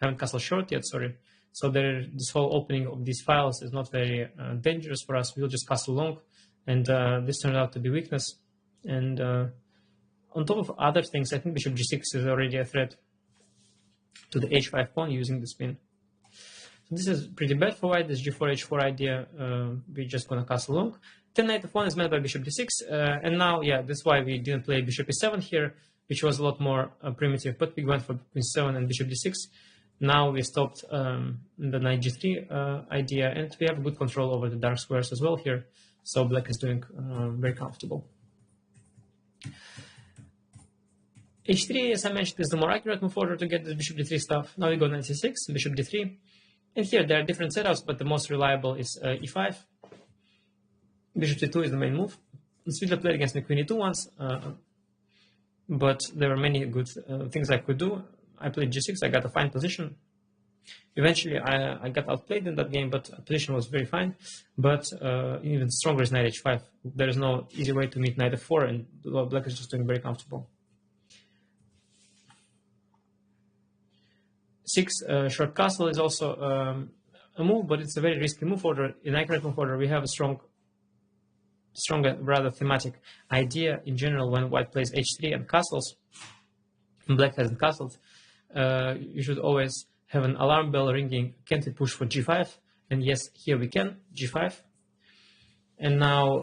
haven't castled short yet, sorry. So this whole opening of these files is not very dangerous for us. We'll just castle long, and this turned out to be weakness. And on top of other things, I think bishop g6 is already a threat to the h5 pawn using the spin. So this is pretty bad for white. This g4, h4 idea, we're just going to castle long. 10 knight f1 is met by bishop d6, and now, yeah, that's why we didn't play bishop e7 here, which was a lot more primitive, but we went for queen 7 and bishop d6. Now we stopped the knight g3 idea, and we have good control over the dark squares as well here, so black is doing very comfortable. h3, as I mentioned, is the more accurate move order to get the bishop d3 stuff. Now we go knight c6, bishop d3, and here there are different setups, but the most reliable is e5. Bishop c2 is the main move. Svidler played against me queen e2 once, but there were many good things I could do. I played g6, I got a fine position. Eventually I got outplayed in that game, but position was very fine. But even stronger is knight h5. There is no easy way to meet knight f4, and black is just doing very comfortable. 6 short castle is also a move, but it's a very risky move order. In accurate move order, we have a stronger, rather thematic idea in general when white plays h3 and castles, and black hasn't castled. You should always have an alarm bell ringing. Can't we push for g5? And yes, here we can, g5. And now,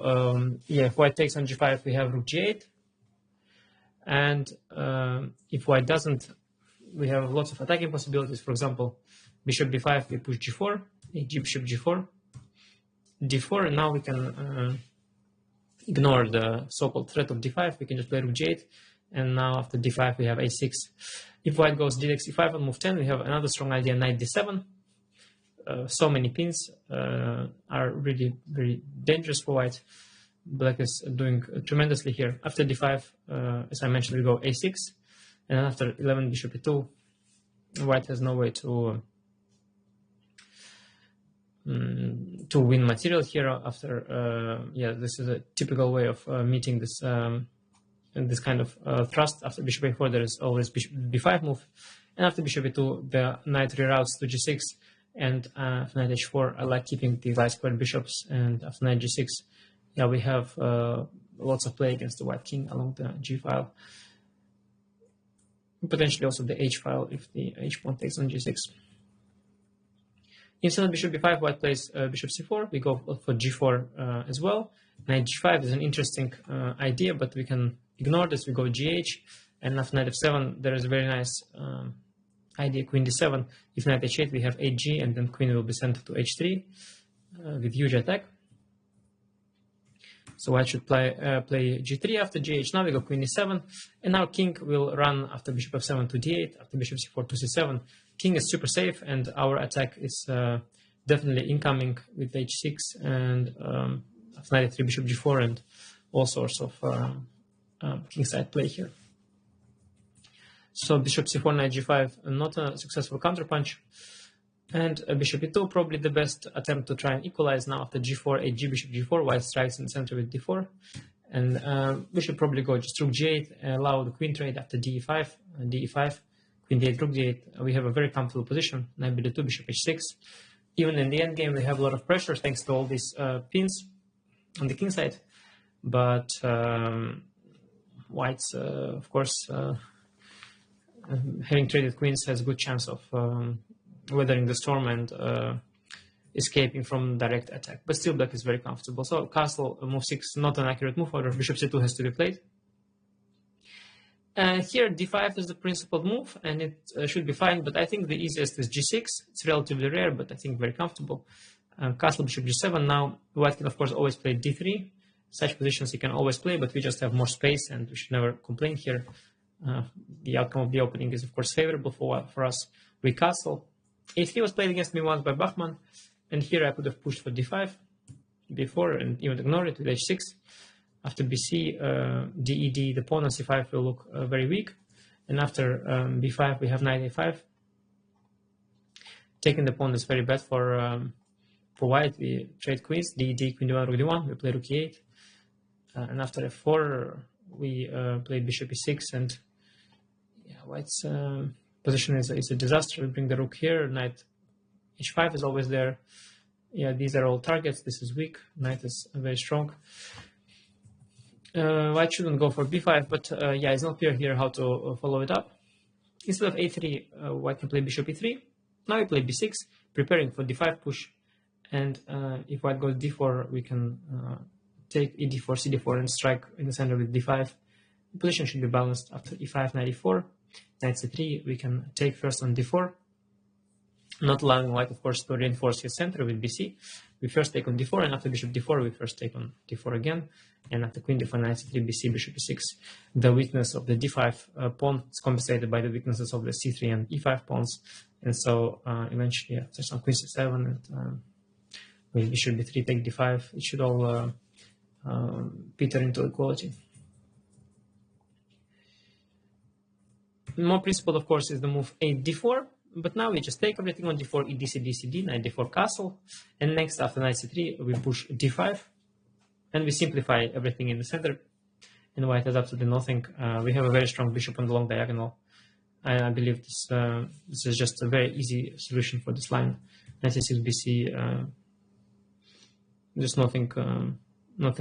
yeah, if white takes on g5, we have rook g8. And if white doesn't, we have lots of attacking possibilities. For example, bishop b5, we push g4, bishop g4, d4, and now we can ignore the so-called threat of d5. We can just play rook g8, and now after d5 we have a6. If white goes d6 e5 on move 10, we have another strong idea, knight d7. So many pins are really very dangerous for white. Black is doing tremendously here. After d5, as I mentioned, we go a6, and then after 11 bishop e2, white has no way to win material here. After yeah, this is a typical way of meeting this this kind of thrust. After bishop a4, there is always bishop b5 move, and after bishop e2, the knight reroutes to g6, and after knight h4, I like keeping the light squared bishops, and after knight g6, yeah, we have lots of play against the white king along the g file, potentially also the h file if the h pawn takes on g6. Instead of bishop b5, white plays bishop c4. We go for g4 as well. Knight g5 is an interesting idea, but we can ignore this. We go gh, and after knight f7, there is a very nice idea, queen d7. If knight h8, we have hg, and then queen will be sent to h3 with huge attack. So white should play g3 after gh. Now we go queen e7, and our king will run after bishop f7 to d8, after bishop c4 to c7. King is super safe, and our attack is definitely incoming with h6, and after knight e3, bishop g4, and all sorts of kingside play here. So bishop c4, knight g5, not a successful counterpunch. And bishop e2, probably the best attempt to try and equalize. Now after g4, hg, bishop g4, white strikes in the center with d4. And we should probably go just rook g8, allow the queen trade after de5, de5, queen d8, rook d8. We have a very comfortable position, knight b2, bishop h6. Even in the endgame, we have a lot of pressure thanks to all these pins on the king side. But white's, of course, having traded queens has a good chance of weathering the storm and escaping from direct attack. But still, black is very comfortable. So castle, move 6, not an accurate move order. Bishop c2 has to be played. Here, d5 is the principal move, and it should be fine. But I think the easiest is g6. It's relatively rare, but I think very comfortable. Castle, bishop g7. Now, white can, of course, always play d3. Such positions he can always play, but we just have more space, and we should never complain here. The outcome of the opening is, of course, favorable for us. We castle. a3 was played against me once by Bachmann, and here I could have pushed for d5 before and even ignored it with h6. After bc, ded, the pawn on c5 will look very weak, and after b5 we have knight a5. Taking the pawn is very bad for white. We trade queens, ded, queen d1, rook d1, we play rook e8. and after f4 we play bishop e6, and yeah, white's position is a disaster. We bring the rook here, knight h5 is always there. Yeah, these are all targets. This is weak, knight is very strong. White shouldn't go for b5, but yeah, it's not clear here how to follow it up. Instead of a3, white can play bishop e3. Now we play b6, preparing for d5 push. And if white goes d4, we can take e4, c4, and strike in the center with d5. The position should be balanced after e5, knight e4. Knight c3, we can take first on d4, not allowing white, of course, to reinforce his center with bc. We first take on d4, and after bishop d4, we first take on d4 again. And after queen d4, knight c3, bc, bishop e6, the weakness of the d5 pawn is compensated by the weaknesses of the c3 and e5 pawns. And so eventually, yeah, there's some queen c7, and with bishop b3, take d5, it should all peter into equality. More principled, of course, is the move a d4. But now we just take everything on d4, e d, c d, c d, knight d4 castle. And next, after knight c3, we push d5. And we simplify everything in the center. And white has absolutely nothing. We have a very strong bishop on the long diagonal. I believe this is just a very easy solution for this line. Knight c6, bc. There's nothing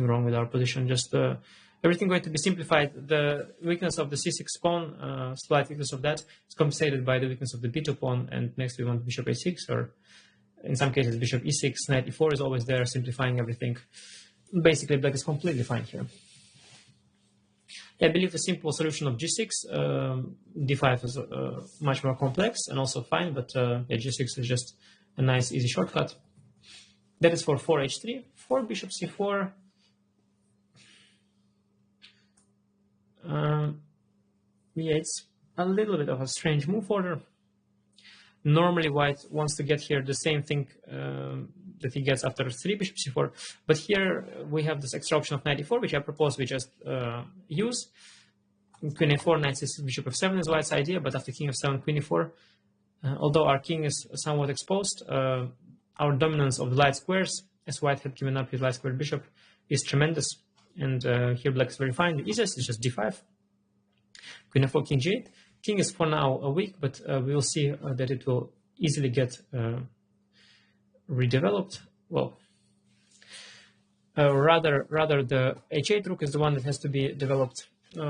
wrong with our position. Just everything going to be simplified. The weakness of the c6 pawn, slight weakness of that, is compensated by the weakness of the b2 pawn. And next we want bishop a6, or in some cases bishop e6. Knight e4 is always there, simplifying everything. Basically, black is completely fine here. I believe a simple solution of g6, d5 is much more complex and also fine, but yeah, g6 is just a nice, easy shortcut. That is for 4h3. For bishop c4, yeah, it's a little bit of a strange move order. Normally, white wants to get here the same thing that he gets after 3 bishop c4, but here we have this extra option of knight e4, which I propose we just use. Queen a4, knight c6, bishop f7 is white's idea, but after king f7, queen e4, although our king is somewhat exposed, our dominance of the light squares, as white had given up his light square bishop, is tremendous. And here black is very fine. The easiest is just d5. Queen f4, king g8. King is for now weak, but we will see that it will easily get redeveloped. Well, rather the h8 rook is the one that has to be developed.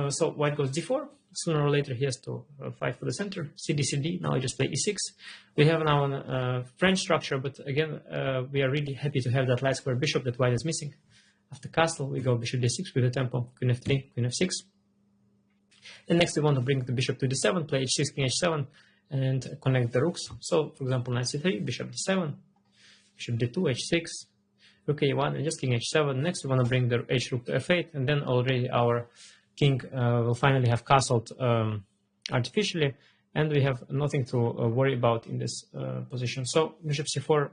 So white goes d4. Sooner or later he has to fight for the center. cd, cd. Now I just play e6. We have now a French structure, but again, we are really happy to have that light square bishop that white is missing. After castle, we go bishop d6 with the tempo, queen f3, queen f6. And next we want to bring the bishop to d7, play h6, king h7, and connect the rooks. So, for example, knight c3, bishop d7, bishop d2, h6, rook a1, and just king h7. Next we want to bring the h rook to f8, and then already our king will finally have castled artificially, and we have nothing to worry about in this position. So bishop c4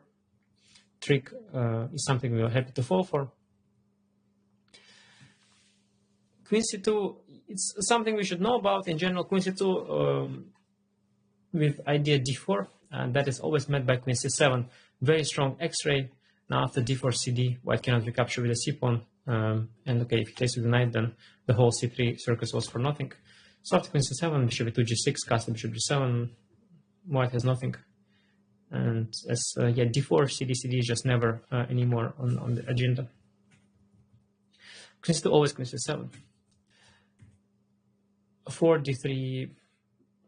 trick is something we are happy to fall for. Queen c2, it's something we should know about. In general, queen c2 with idea d4, and that is always met by queen c7. Very strong x-ray. Now after d4 cd, white cannot recapture with a c-pawn. And okay, if he takes with the knight, then the whole c3 circus was for nothing. So after queen c7, bishop e2, g6, castle, bishop g7, white has nothing. And as yeah, d4, cd, cd is just never anymore on the agenda. Queen c2, always queen c7. 4 d3,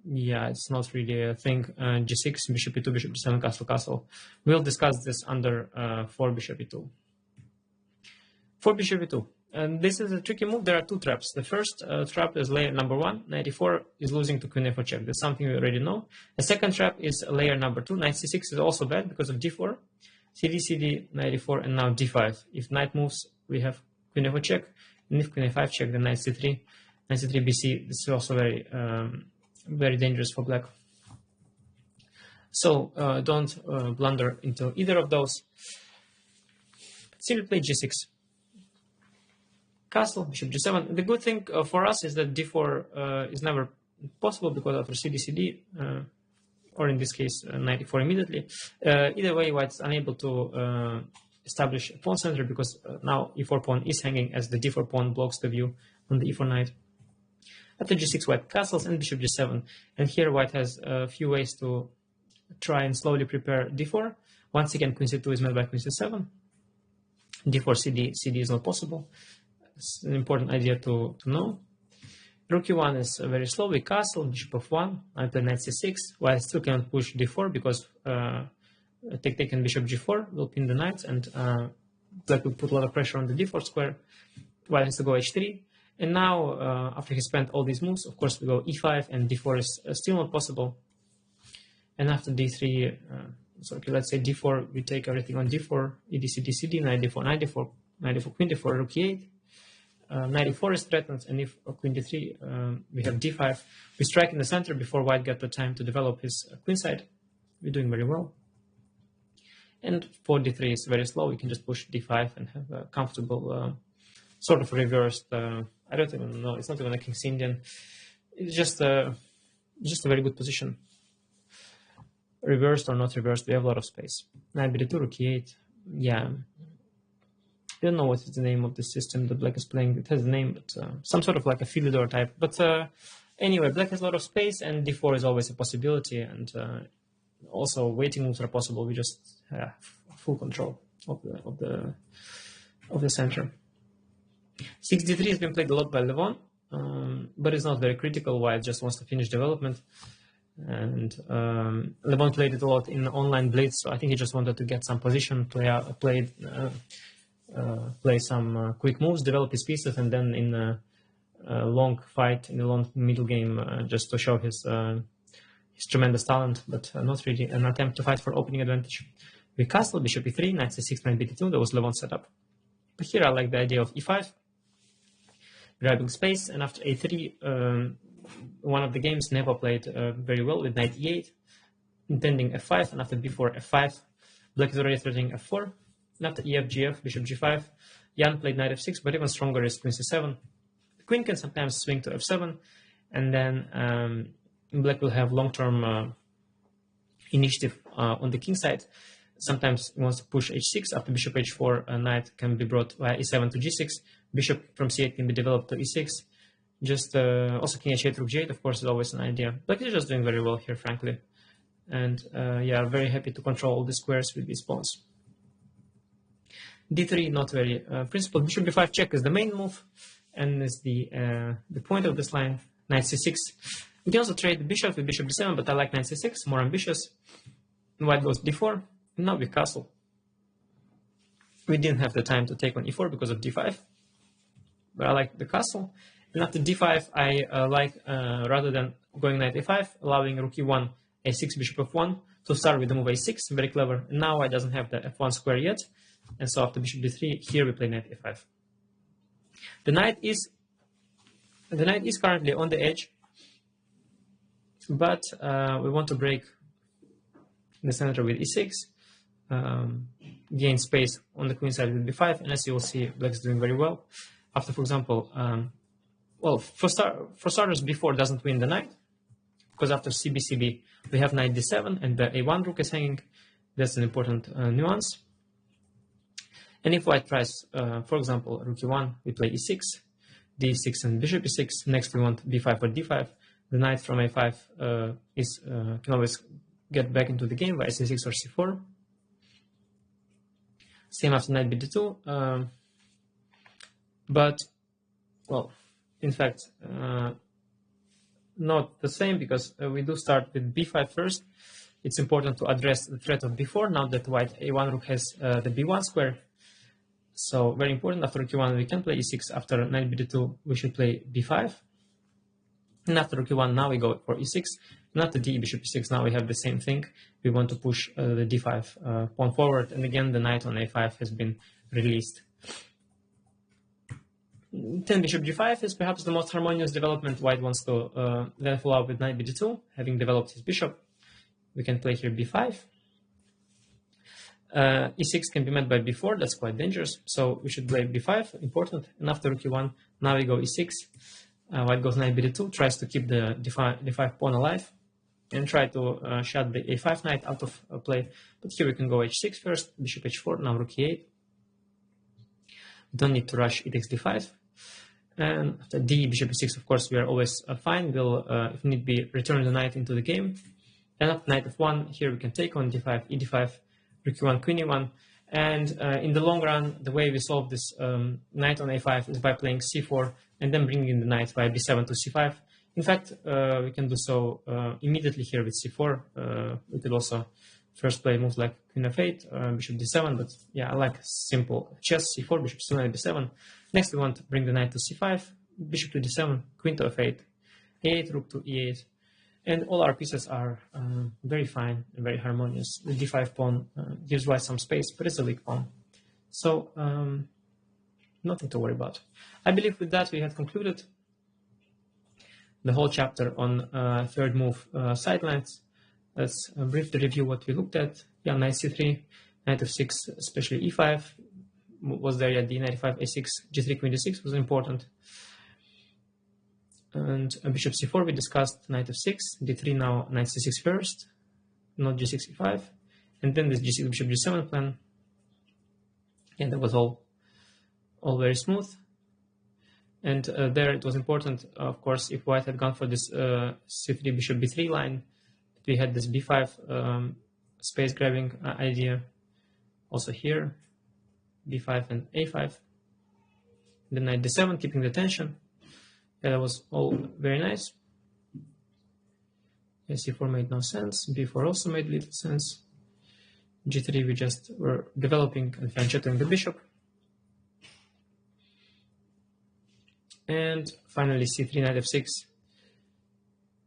yeah, it's not really a thing. G6, bishop e2, bishop g7, castle, castle. We'll discuss this under 4 bishop e2. 4 bishop e2. And this is a tricky move. There are two traps. The first trap is layer number 1. Knight e4 is losing to queen f4 check. That's something we already know. The second trap is layer number 2. Knight c6 is also bad because of d4. cd, cd, knight e4, and now d5. If knight moves, we have queen f4 check. And if queen f5 check, then knight c3. Knight c3, bc. This is also very, very dangerous for black. So don't blunder into either of those. Simply play g6. Castle, bishop g7. The good thing for us is that d4 is never possible because after cd, cd, or in this case, knight e4 immediately. Either way, white's unable to establish a pawn center because now e4 pawn is hanging as the d4 pawn blocks the view on the e4 knight. After g6, white castles and bishop g7. And here white has a few ways to try and slowly prepare d4. Once again, queen c2 is met by queen c7. d4, cd is not possible. It's an important idea to know. Rook e1 is very slow. We castle, bishop f1. I play knight c6. While I still cannot push d4 because take and bishop g4 will pin the knights, and black will put a lot of pressure on the d4 square. White has to go h3. And now, after he spent all these moves, of course, we go e5, and d4 is still not possible. And after d3, so okay, let's say d4, we take everything on d4, ed, cd, cd, knight d4, knight d4, knight d4, queen d4, rook e8. Knight e4 is threatened, and if queen d3, we have d5. We strike in the center before white got the time to develop his queen side. We're doing very well. And 4d3 is very slow. We can just push d5 and have a comfortable sort of reversed. I don't even know. It's not even a King's Indian. It's just a very good position. Reversed or not reversed, we have a lot of space. Knight b2, rook e8. Yeah. I don't know what is the name of the system that black is playing. It has a name, but some sort of like a Philidor type. But anyway, black has a lot of space, and d4 is always a possibility. And also waiting moves are possible. We just have full control of the center. 6d3 has been played a lot by Levon, but it's not very critical. White just wants to finish development. And Levon played it a lot in online blitz, so I think he just wanted to get some position, play some quick moves, develop his pieces, and then in a long fight, in a long middle game, just to show his tremendous talent, but not really an attempt to fight for opening advantage. We castle, bishop e3, knight c6, knight b2. That was Levon's setup. But here I like the idea of e5, grabbing space, and after a3, one of the games Nepo played very well with knight e8, intending f5, and after b4, f5. Black is already threatening f4. And after ef, gf, bishop g5, Jan played knight f6, but even stronger is queen c7. The queen can sometimes swing to f7, and then black will have long-term initiative on the king side. Sometimes he wants to push h6. After bishop h4, knight can be brought via e7 to g6. Bishop from c8 can be developed to e6. Just also king h8, rook g8, of course, is always an idea. Black is just doing very well here, frankly. And yeah, very happy to control all the squares with these pawns. d3, not very principled. Bishop b5 check is the main move, and is the point of this line. Knight c6. We can also trade the bishop with bishop d7, but I like knight c6, more ambitious. White goes d4, and now we castle. We didn't have the time to take on e4 because of d5, but I like the castle. And after d5, I like, rather than going knight a5, allowing rook e1, a6, bishop f1, to start with the move a6, very clever. And now white doesn't have the f1 square yet, and so after bishop d3, here we play knight a5. The knight is currently on the edge, but we want to break the center with e6, gain space on the queen side with b5, and as you will see, black is doing very well. After, for example, well, for starters, b4 doesn't win the knight, because after cb, we have knight d7, and the a1 rook is hanging. That's an important nuance. And if white tries, for example, rook e1, we play e6, d6 and bishop e6. Next, we want b5 or d5. The knight from a5 can always get back into the game by c6 or c4. Same after knight bd2. But, well, in fact, not the same, because we do start with b5 first. It's important to address the threat of b4 now that white a1 rook has the b1 square. So very important. After rook e1 we can play e6. After knight bd2 we should play b5. And after rook e1 now we go for e6. And after d bishop e6 now we have the same thing. We want to push the d5 pawn forward, and again the knight on a5 has been released. 10 bishop g5 is perhaps the most harmonious development. White wants to then follow up with knight bd2, having developed his bishop. We can play here b5. e6 can be met by b4, that's quite dangerous, so we should play b5, important. And after rook e1, now we go e6. White goes knight bd2, tries to keep the d5 pawn alive, and try to shut the a5 knight out of play. But here we can go h6 first, bishop h4, now rook e8. don't need to rush e takes d5. And after d, bishop e6, of course, we are always fine. We'll, if need be, return the knight into the game. And after knight f1, here we can take on d5, e d5, rook e1, queen e1. And in the long run, the way we solve this knight on a5 is by playing c4 and then bringing the knight by b7 to c5. In fact, we can do so immediately here with c4. We could also first play moves like queen f8, bishop d7, but yeah, I like simple chess, c4, bishop c9, b7. Next, we want to bring the knight to c5, bishop to d7, queen to f8, a8, rook to e8. And all our pieces are very fine and very harmonious. The d5 pawn gives white some space, but it's a weak pawn. So, nothing to worry about. I believe with that we have concluded the whole chapter on third move sidelines. Let's briefly review what we looked at. Yeah, knight c3, knight f6, especially e5 was there. Yeah, d95, a6, g3, queen d6 was important. And bishop c4 we discussed, knight f6, d3 now, knight c6 first, not g6, e5, and then this g6, bishop g7 plan. And that was all very smooth. And there it was important, of course, if white had gone for this c3, bishop b3 line, we had this b5 space grabbing idea. Also here, b5 and a5. Then knight d7, keeping the tension. Yeah, that was all very nice. Yeah, c4 made no sense. b4 also made little sense. g3 we just were developing and fine-tuning the bishop. And finally c3, knight f6.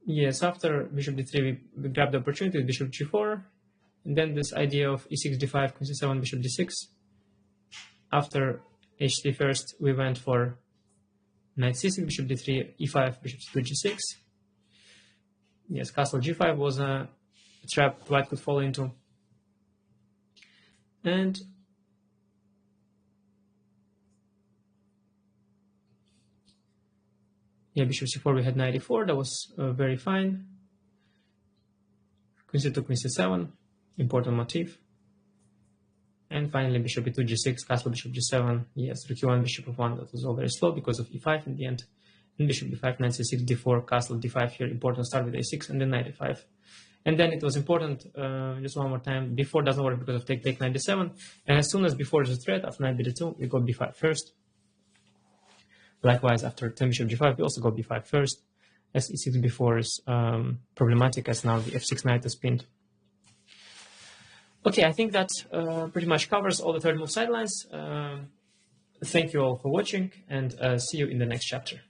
Yes, after bishop d3 we grabbed the opportunity with bishop g4. And then this idea of e6, d5, queen c7, bishop d6. After h3 first, we went for knight c6, bishop d3, e5, bishop c2, g6. Yes, castle g5 was a trap white could fall into. And yeah, bishop c4 we had knight e4, that was very fine. Queen c2, queen c7, important motif. And finally bishop e2, g6, castle bishop g7, yes, rook e1, bishop f1, that was all very slow because of e5 in the end. And bishop b5, knight c6, d4, castle d5 here, important start with a6, and then knight e5. And then it was important, just one more time, b4 doesn't work because of take, knight d7, and as soon as b4 is a threat, after knight b2, we go b5 first. Likewise, after 10 bishop g5, we also go b5 first, as e6 b4 is problematic, as now the f6 knight is pinned. Okay, I think that pretty much covers all the third move sidelines. Thank you all for watching, and see you in the next chapter.